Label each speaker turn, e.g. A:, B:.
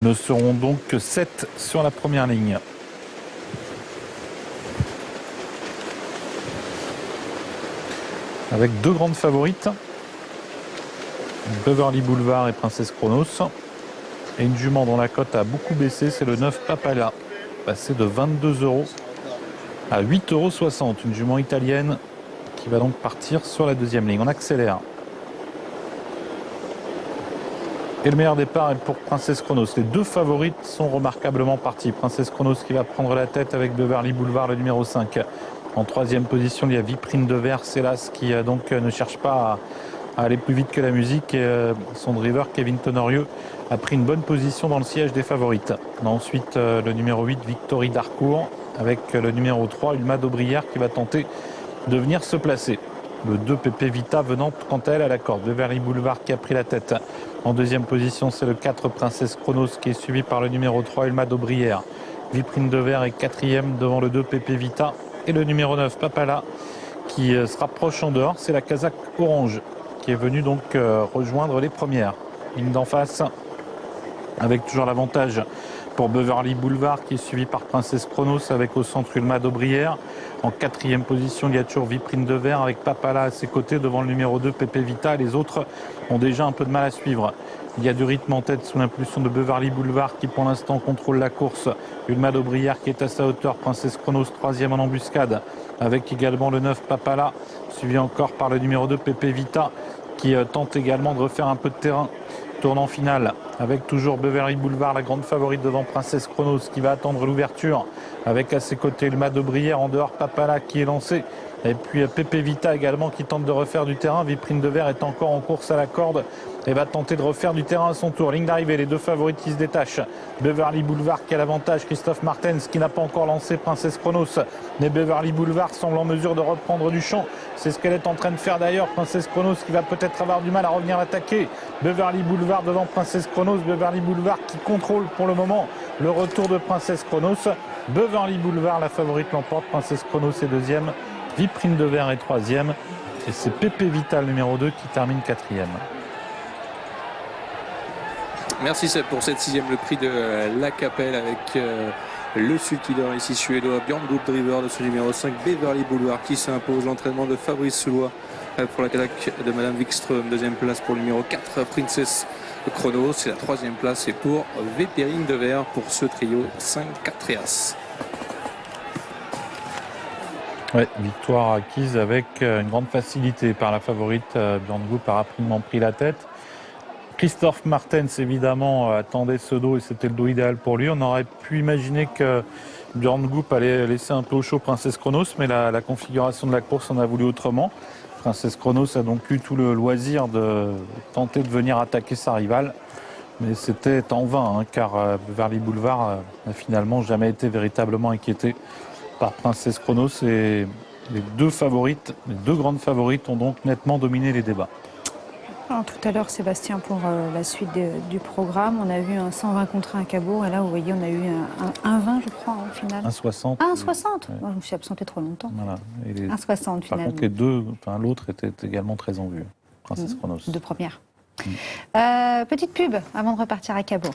A: Ne seront donc que 7 sur la première ligne. Avec deux grandes favorites, Beverly Boulevard et Princesse Chronos. Et une jument dont la cote a beaucoup baissé, c'est le 9 Papala, passé de 22 € à 8,60 €. Une jument italienne qui va donc partir sur la deuxième ligne. On accélère. Et le meilleur départ est pour Princesse Chronos. Les deux favorites sont remarquablement partis. Princesse Chronos qui va prendre la tête avec Beverly Boulevard, le numéro 5. En troisième position, il y a Viprine de Verre, Célas, qui donc ne cherche pas à aller plus vite que la musique. Et son driver, Kevin Tenorieux, a pris une bonne position dans le siège des favorites. On a ensuite le numéro 8, Victory Darcourt, avec le numéro 3, Ulma Daubrière, qui va tenter de venir se placer. Le 2 Pépé Vita venant quant à elle à la corde. Beverly Boulevard qui a pris la tête. En deuxième position, c'est le 4 Princesse Chronos qui est suivi par le numéro 3 Ulma Daubrière. Viprine de Verre est quatrième devant le 2 Pépé Vita. Et le numéro 9 Papala qui se rapproche en dehors. C'est la casaque orange qui est venue donc rejoindre les premières. Ligne d'en face avec toujours l'avantage pour Beverly Boulevard qui est suivi par Princesse Chronos avec au centre Ulma Daubrière. En quatrième position, il y a toujours Viprine de Verre avec Papala à ses côtés devant le numéro 2 Pépé Vita. Les autres ont déjà un peu de mal à suivre. Il y a du rythme en tête sous l'impulsion de Beverly Boulevard qui pour l'instant contrôle la course. Ulma Daubrière qui est à sa hauteur. Princesse Chronos troisième en embuscade avec également le 9 Papala suivi encore par le numéro 2 Pépé Vita qui tente également de refaire un peu de terrain. Tournant final avec toujours Beverly Boulevard, la grande favorite devant Princesse Chronos qui va attendre l'ouverture avec à ses côtés Ulma Daubrière, en dehors Papala qui est lancé. Et puis Pépé Vita également qui tente de refaire du terrain. Viprine de Verre est encore en course à la corde et va tenter de refaire du terrain à son tour. Ligne d'arrivée, les deux favorites qui se détachent. Beverly Boulevard qui a l'avantage, Christophe Martens qui n'a pas encore lancé Princesse Chronos. Mais Beverly Boulevard semble en mesure de reprendre du champ. C'est ce qu'elle est en train de faire d'ailleurs. Princesse Chronos qui va peut-être avoir du mal à revenir attaquer. Beverly Boulevard devant Princesse Chronos. Beverly Boulevard qui contrôle pour le moment le retour de Princesse Chronos. Beverly Boulevard, la favorite, l'emporte. Princesse Chronos est deuxième. Viprine de Verre est troisième. Et c'est Pépé Vita, numéro 2, qui termine quatrième.
B: Merci Seb pour cette sixième, le prix de la Capelle avec le sulky-leader ici suédois, Björn Group Driver de ce numéro 5, Beverly Boulevard qui s'impose. L'entraînement de Fabrice Soulois pour la Cadillac de Madame Wikström. Deuxième place pour le numéro 4, Princess Chronos. Et la troisième place c'est pour Viprine de Verre pour ce trio 5 4 et As.
A: Ouais, victoire acquise avec une grande facilité par la favorite. Björn Group a rapidement pris la tête. Christophe Martens, évidemment, attendait ce dos et c'était le dos idéal pour lui. On aurait pu imaginer que Björn Group allait laisser un peu au chaud Princesse Chronos, mais la configuration de la course en a voulu autrement. Princesse Chronos a donc eu tout le loisir de tenter de venir attaquer sa rivale. Mais c'était en vain, car Beverly Boulevard n'a finalement jamais été véritablement inquiété par Princesse Chronos. Et les deux favorites, les deux grandes favorites ont donc nettement dominé les débats.
C: Alors, tout à l'heure, Sébastien, pour la suite du programme, on a vu un 120 contre 1 à Cabourg. Et là, vous voyez, on a eu un 1,20, je crois, en finale.
A: 1,60.
C: Ah, 1,60 ouais.
A: Ouais.
C: Moi, je me suis absentée trop longtemps.
A: Voilà.
C: 1,60 finalement.
A: Par contre, les deux, l'autre était également très en vue, Princesse Chronos.
C: De première. Petite pub avant de repartir à Cabourg.